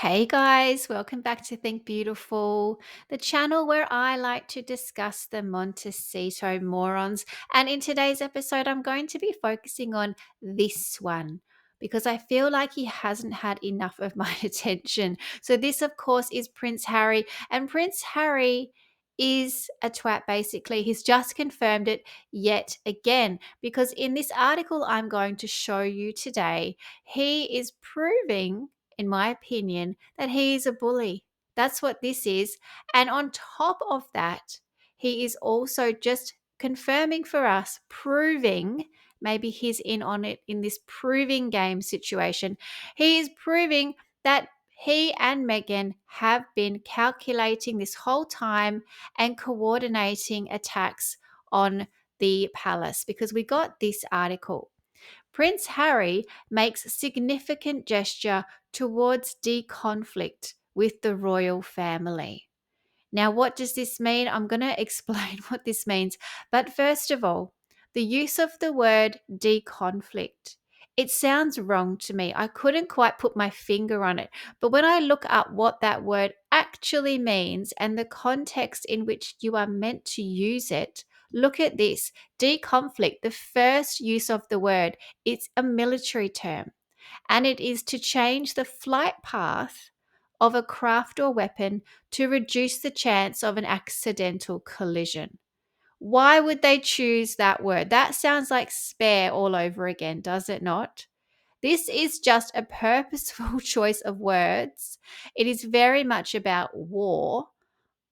Hey guys, welcome back to Think Beautiful, the channel where I like to discuss the Montecito morons. And in today's episode, I'm going to be focusing on this one because I feel like he hasn't had enough of my attention. So, this, of course, is Prince Harry. And Prince Harry is a twat, basically. He's just confirmed it yet again because in this article I'm going to show you today, he is proving, in my opinion, that he is a bully. That's what this is. And on top of that, he is also just confirming for us, proving, maybe he's in on it in this proving game situation. He is proving that he and Meghan have been calculating this whole time and coordinating attacks on the palace because we got this article. Prince Harry makes significant gesture towards deconflict with the royal family. Now, what does this mean? I'm going to explain what this means. But first of all, the use of the word deconflict. It sounds wrong to me. I couldn't quite put my finger on it. But when I look up what that word actually means and the context in which you are meant to use it, look at this. Deconflict, the first use of the word, it's a military term, and it is to change the flight path of a craft or weapon to reduce the chance of an accidental collision. Why would they choose that word? That sounds like spare all over again, does it not? This is just a purposeful choice of words. It is very much about war.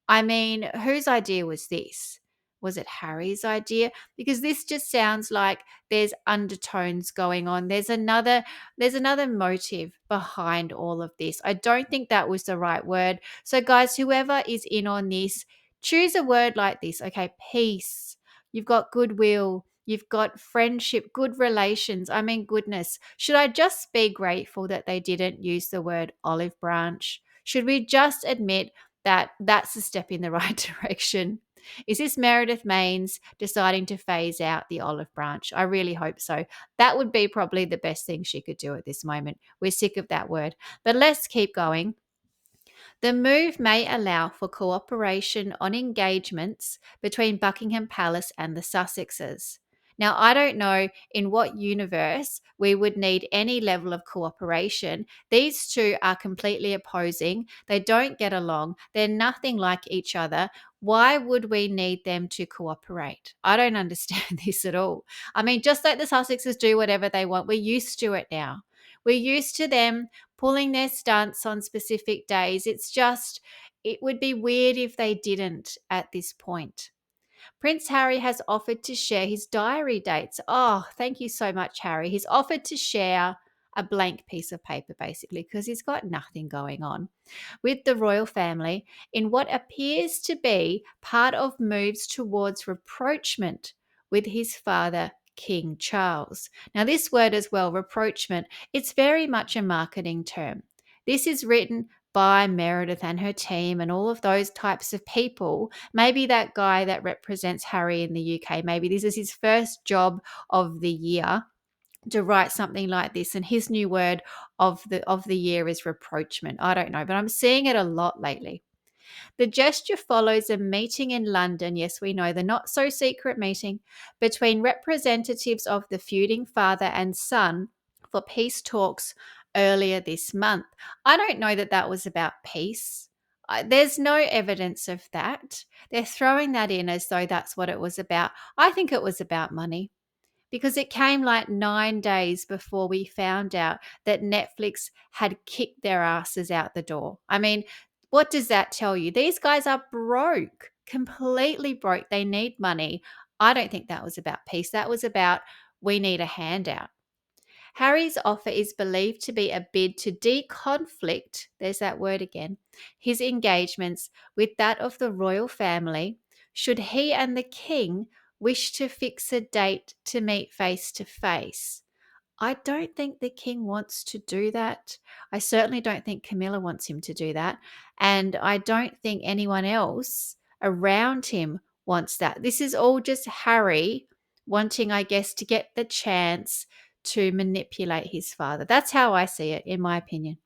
I mean, whose idea was this? Was it Harry's idea? Because this just sounds like there's undertones going on. There's another motive behind all of this. I don't think that was the right word. So guys, whoever is in on this, choose a word like this. Okay, peace. You've got goodwill. You've got friendship, good relations. I mean, goodness. Should I just be grateful that they didn't use the word olive branch? Should we just admit that that's a step in the right direction? Is this Meredith Maines deciding to phase out the olive branch? I really hope so. That would be probably the best thing she could do at this moment. We're sick of that word. But let's keep going. The move may allow for cooperation on engagements between Buckingham Palace and the Sussexes. Now, I don't know in what universe we would need any level of cooperation. These two are completely opposing. They don't get along. They're nothing like each other. Why would we need them to cooperate? I don't understand this at all. I mean, just let the Sussexes do whatever they want. We're used to it now. We're used to them pulling their stunts on specific days. It would be weird if they didn't at this point. Prince Harry has offered to share his diary dates. Oh, thank you so much, Harry. He's offered to share a blank piece of paper, basically, because he's got nothing going on with the royal family in what appears to be part of moves towards rapprochement with his father, King Charles. Now, this word as well, rapprochement, it's very much a marketing term. This is written by Meredith and her team and all of those types of people. Maybe that guy that represents Harry in the UK, maybe this is his first job of the year to write something like this, and his new word of the year is rapprochement. I don't know, but I'm seeing it a lot lately. The gesture follows a meeting in London, yes, we know, the not so secret meeting between representatives of the feuding father and son for peace talks earlier this month. I don't know that that was about peace. There's no evidence of that. They're throwing that in as though that's what it was about. I think it was about money because it came like 9 days before we found out that Netflix had kicked their asses out the door. I mean, what does that tell you? These guys are broke, completely broke. They need money. I don't think that was about peace. That was about we need a handout. Harry's offer is believed to be a bid to deconflict, there's that word again, his engagements with that of the royal family, should he and the king wish to fix a date to meet face to face. I don't think the king wants to do that. I certainly don't think Camilla wants him to do that. And I don't think anyone else around him wants that. This is all just Harry wanting, I guess, to get the chance to manipulate his father. That's how I see it, in my opinion.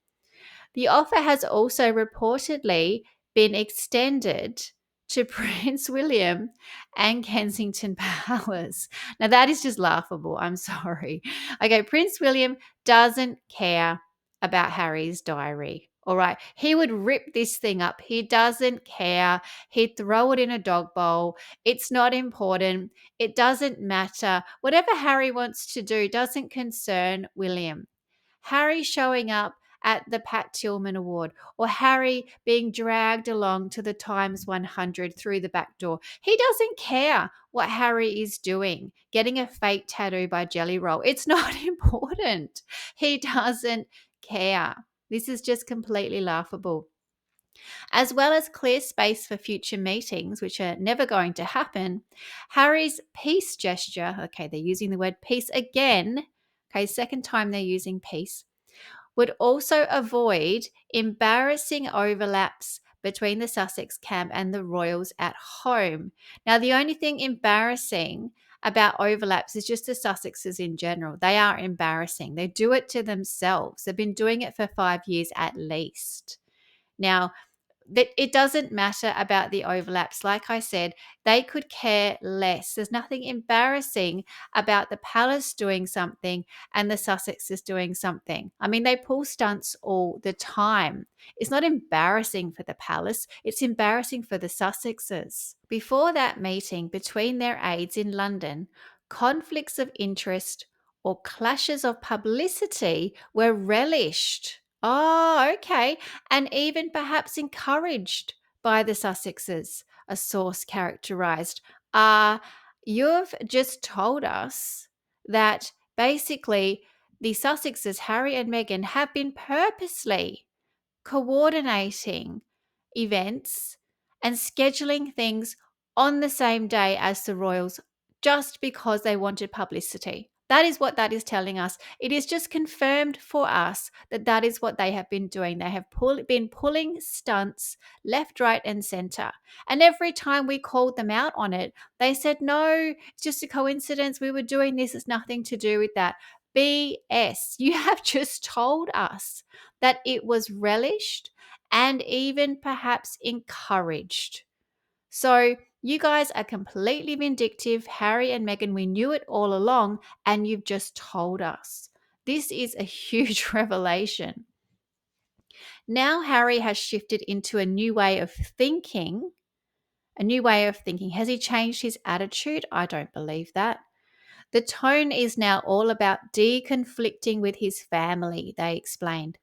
The offer has also reportedly been extended to Prince William and Kensington Palace. Now, that is just laughable. I'm sorry. Okay, Prince William doesn't care about Harry's diary. All right. He would rip this thing up. He doesn't care. He'd throw it in a dog bowl. It's not important. It doesn't matter. Whatever Harry wants to do doesn't concern William. Harry showing up at the Pat Tillman Award, or Harry being dragged along to the Times 100 through the back door. He doesn't care what Harry is doing, getting a fake tattoo by Jelly Roll. It's not important. He doesn't care. This is just completely laughable. As well as clear space for future meetings, which are never going to happen, Harry's peace gesture, okay, they're using the word peace again, okay, second time they're using peace, would also avoid embarrassing overlaps between the Sussex camp and the royals at home. Now, the only thing embarrassing about overlaps is just the Sussexes in general. They are embarrassing. They do it to themselves. They've been doing it for 5 years at least. Now, that it doesn't matter about the overlaps. Like I said, they could care less. There's nothing embarrassing about the palace doing something and the Sussexes doing something. I mean, they pull stunts all the time. It's not embarrassing for the palace, it's embarrassing for the Sussexes. Before that meeting between their aides in London, conflicts of interest or clashes of publicity were relished. Oh, okay, and even perhaps encouraged by the Sussexes, a source characterized. You've just told us that basically the Sussexes, Harry and Meghan, have been purposely coordinating events and scheduling things on the same day as the royals just because they wanted publicity. That is what that is telling us. It is just confirmed for us that that is what they have been doing. They have been pulling stunts left, right, and center. And every time we called them out on it, they said, no, it's just a coincidence. We were doing this. It's nothing to do with that. BS. You have just told us that it was relished and even perhaps encouraged. So you guys are completely vindictive. Harry and Meghan, we knew it all along, and you've just told us. This is a huge revelation. Now Harry has shifted into a new way of thinking. A new way of thinking. Has he changed his attitude? I don't believe that. The tone is now all about deconflicting with his family, they explained.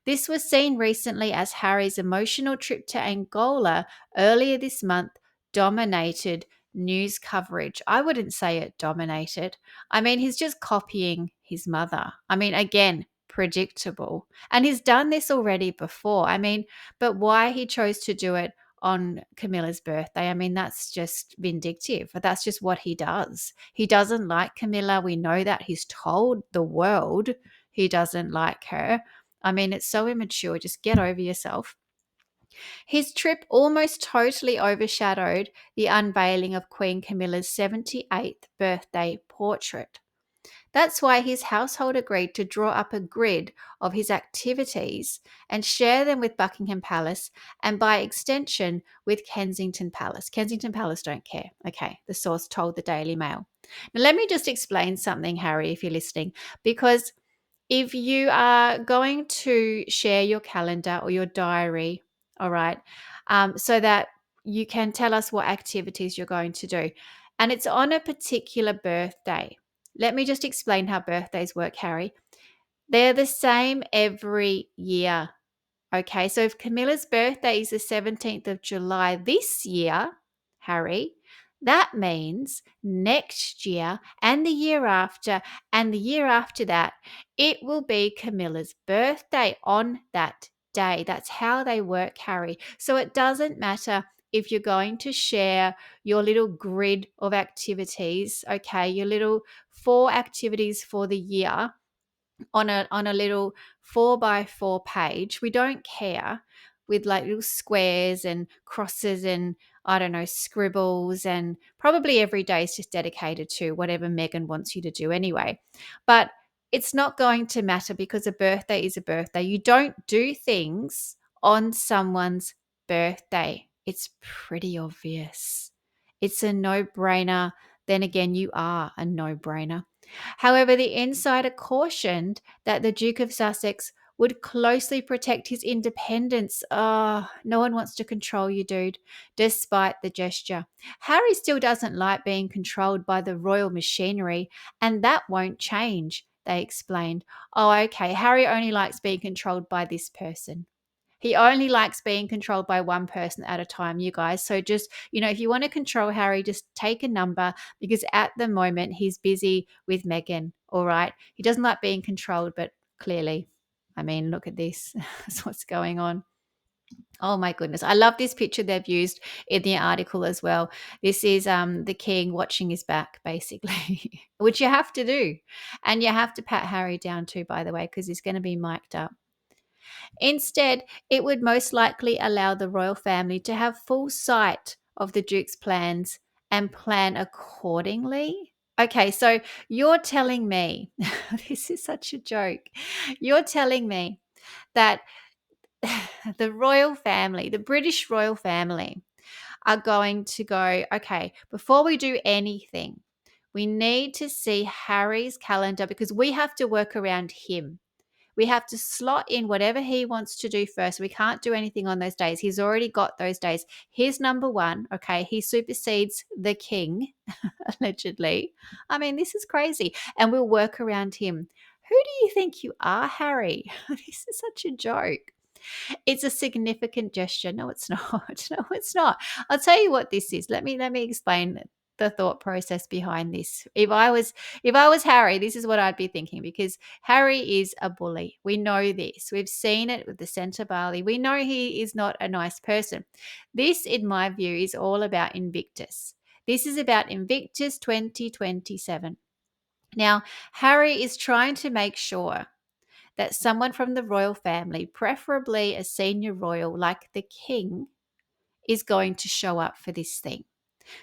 This was seen recently as Harry's emotional trip to Angola earlier this month dominated news coverage. I wouldn't say it dominated. I mean, he's just copying his mother. I mean, again, predictable. And he's done this already before. I mean, but why he chose to do it on Camilla's birthday, I mean, that's just vindictive. That's just what he does. He doesn't like Camilla. We know that. He's told the world he doesn't like her. I mean, it's so immature. Just get over yourself. His trip almost totally overshadowed the unveiling of Queen Camilla's 78th birthday portrait. That's why his household agreed to draw up a grid of his activities and share them with Buckingham Palace and by extension with Kensington Palace. Kensington Palace don't care. Okay, the source told the Daily Mail. Now, let me just explain something, Harry, if you're listening, because if you are going to share your calendar or your diary, all right, so that you can tell us what activities you're going to do, and it's on a particular birthday. Let me just explain how birthdays work, Harry. They're the same every year. Okay, so if Camilla's birthday is the 17th of July this year, Harry, that means next year and the year after and the year after that, it will be Camilla's birthday on that day. That's how they work, Harry. So it doesn't matter if you're going to share your little grid of activities, okay, your little 4 activities for the year on a little 4x4 page. We don't care, with like little squares and crosses and I don't know, scribbles, and probably every day is just dedicated to whatever Meghan wants you to do anyway. But it's not going to matter because a birthday is a birthday. You don't do things on someone's birthday. It's pretty obvious. It's a no-brainer. Then again, you are a no-brainer. However, the insider cautioned that the Duke of Sussex would closely protect his independence. Oh, no one wants to control you, dude, despite the gesture. Harry still doesn't like being controlled by the royal machinery, and that won't change, they explained. Oh, okay. Harry only likes being controlled by this person. He only likes being controlled by one person at a time, you guys. So just, if you want to control Harry, just take a number because at the moment he's busy with Meghan. All right. He doesn't like being controlled, but clearly, I mean, look at this. That's what's going on. Oh my goodness. I love this picture they've used in the article as well. This is the king watching his back, basically, which you have to do. And you have to pat Harry down too, by the way, because he's going to be mic'd up. Instead, it would most likely allow the royal family to have full sight of the Duke's plans and plan accordingly. Okay, so you're telling me, this is such a joke. You're telling me that the royal family, the British royal family, are going to go, okay, before we do anything, we need to see Harry's calendar because we have to work around him. We have to slot in whatever he wants to do first. We can't do anything on those days. He's already got those days. He's number one. Okay. He supersedes the king, allegedly. I mean, this is crazy. And we'll work around him. Who do you think you are, Harry? This is such a joke. It's a significant gesture. No, it's not. No, it's not. I'll tell you what this is. Let me explain the thought process behind this. If I was Harry, this is what I'd be thinking because Harry is a bully. We know this. We've seen it with the centre barley. We know he is not a nice person. This, in my view, is all about Invictus. This is about Invictus 2027. Now, Harry is trying to make sure that someone from the royal family, preferably a senior royal like the king, is going to show up for this thing.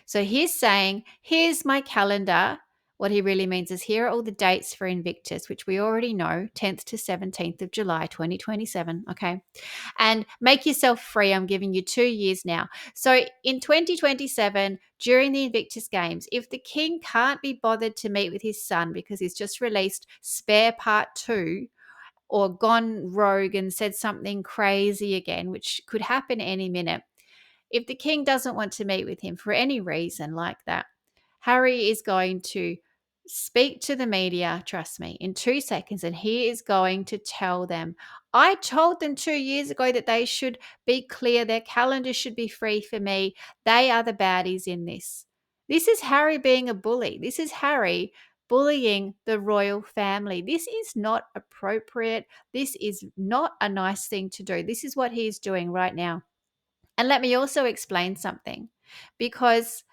So he's saying, here's my calendar. What he really means is here are all the dates for Invictus, which we already know, 10th to 17th of July, 2027. Okay. And make yourself free. I'm giving you 2 years now. So in 2027, during the Invictus Games, if the king can't be bothered to meet with his son because he's just released Spare Part 2, or gone rogue and said something crazy again, which could happen any minute. If the king doesn't want to meet with him for any reason like that, Harry is going to speak to the media, trust me, in 2 seconds, and he is going to tell them, I told them 2 years ago that they should be clear, their calendar should be free for me. They are the baddies in this. This is Harry being a bully. This is Harry bullying the royal family. This is not appropriate. This is not a nice thing to do. This is what he's doing right now. And let me also explain something because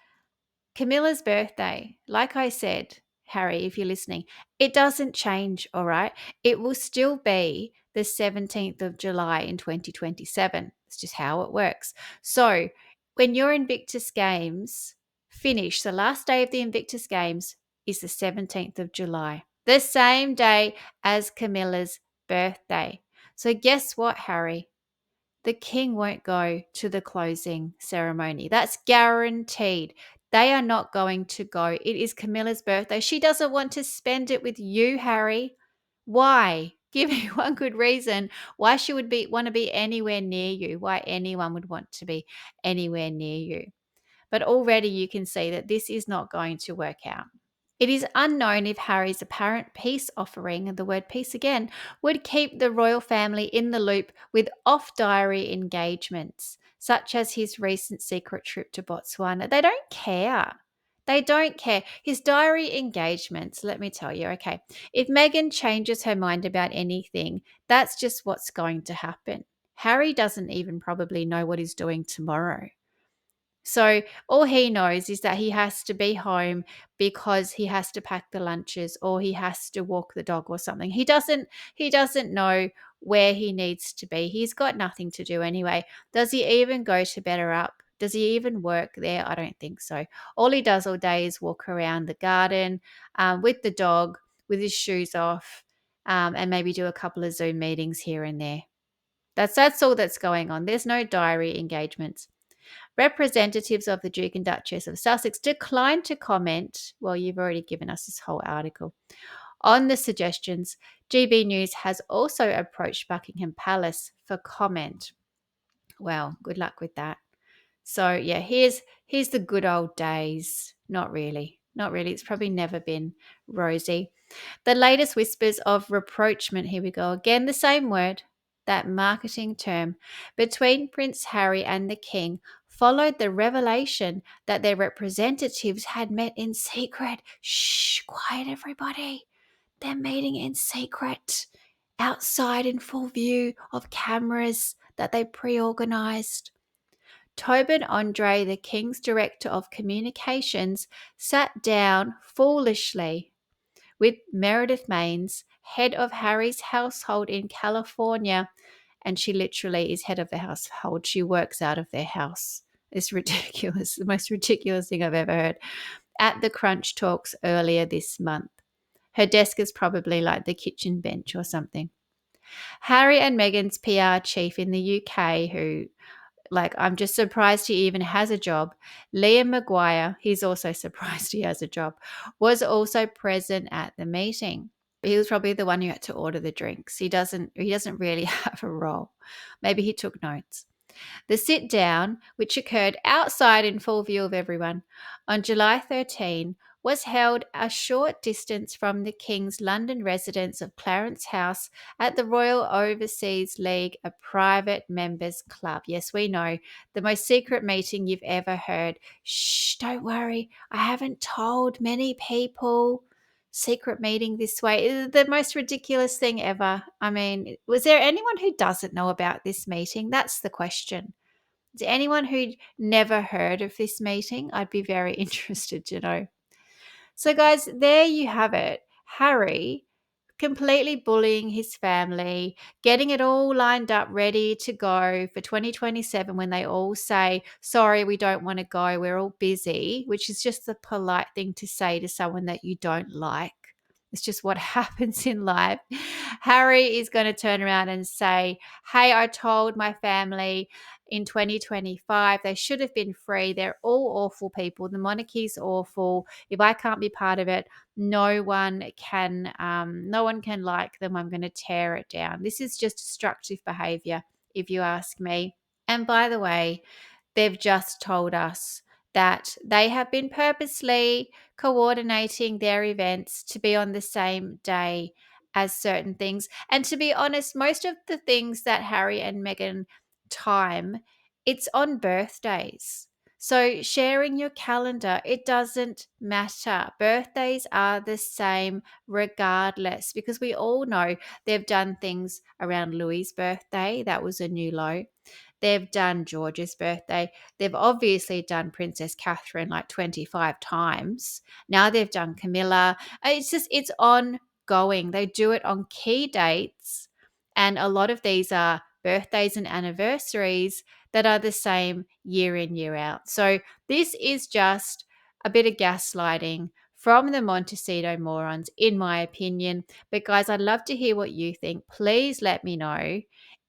Camilla's birthday, like I said, Harry, if you're listening, it doesn't change, all right? It will still be the 17th of July in 2027. It's just how it works. So when your Invictus Games finish, the last day of the Invictus Games is the 17th of July, the same day as Camilla's birthday. So guess what, Harry? The king won't go to the closing ceremony. That's guaranteed. They are not going to go. It is Camilla's birthday. She doesn't want to spend it with you, Harry. Why? Give me one good reason why she would want to be anywhere near you, why anyone would want to be anywhere near you. But already you can see that this is not going to work out. It is unknown if Harry's apparent peace offering, the word peace again, would keep the royal family in the loop with off-diary engagements, such as his recent secret trip to Botswana. They don't care. They don't care. His diary engagements, let me tell you, okay, if Meghan changes her mind about anything, that's just what's going to happen. Harry doesn't even probably know what he's doing tomorrow. So all he knows is that he has to be home because he has to pack the lunches or he has to walk the dog or something. He doesn't know where he needs to be. He's got nothing to do anyway. Does he even go to Better Up? Does he even work there? I don't think so. All he does all day is walk around the garden with the dog with his shoes off and maybe do a couple of Zoom meetings here and there. That's all that's going on. There's no diary engagements. Representatives of the Duke and Duchess of Sussex declined to comment. Well, you've already given us this whole article. On the suggestions, GB News has also approached Buckingham Palace for comment. Well, good luck with that. So yeah, here's the good old days. Not really. Not really. It's probably never been rosy. The latest whispers of rapprochement, here we go again, the same word, that marketing term, between Prince Harry and the King followed the revelation that their representatives had met in secret. Shh, quiet everybody. They're meeting in secret, outside in full view of cameras that they pre-organized. Tobin Andre, the King's Director of Communications, sat down foolishly with Meredith Maines, head of Harry's household in California. And she literally is head of the household. She works out of their house. It's ridiculous. The most ridiculous thing I've ever heard. At the Crunch Talks earlier this month. Her desk is probably like the kitchen bench or something. Harry and Meghan's PR chief in the UK, who, like, I'm just surprised he even has a job. Liam Maguire, he's also surprised he has a job, was also present at the meeting. He was probably the one who had to order the drinks. He doesn't really have a role. Maybe he took notes. The sit down, which occurred outside in full view of everyone on July 13, was held a short distance from the King's London residence of Clarence House at the Royal Overseas League, a private members club. Yes, we know, the most secret meeting you've ever heard. Shh, don't worry, I haven't told many people. Secret meeting this way is the most ridiculous thing ever. I mean, was there anyone who doesn't know about this meeting? That's the question. Is there anyone who'd never heard of this meeting? I'd be very interested to know. So, guys, there you have it. Harry completely bullying his family, getting it all lined up, ready to go for 2027 when they all say, sorry, we don't want to go, we're all busy, which is just the polite thing to say to someone that you don't like. It's just what happens in life. Harry is going to turn around and say, hey, I told my family in 2025 they should have been free. They're all awful people. The monarchy's awful. If I can't be part of it, no one can like them. I'm going to tear it down. This is just destructive behavior, if you ask me. And by the way, they've just told us that they have been purposely coordinating their events to be on the same day as certain things. And to be honest, most of the things that Harry and Meghan time, it's on birthdays. So sharing your calendar, it doesn't matter. Birthdays are the same regardless, because we all know they've done things around Louis's birthday. That was a new low. They've done George's birthday. They've obviously done Princess Catherine like 25 times. Now they've done Camilla. It's ongoing. They do it on key dates. And a lot of these are birthdays and anniversaries that are the same year in, year out. So this is just a bit of gaslighting from the Montecito morons, in my opinion. But guys, I'd love to hear what you think. Please let me know.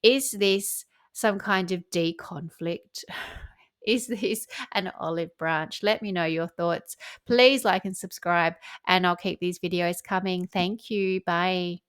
Is this some kind of de-conflict? Is this an olive branch? Let me know your thoughts. Please like and subscribe, and I'll keep these videos coming. Thank you. Bye.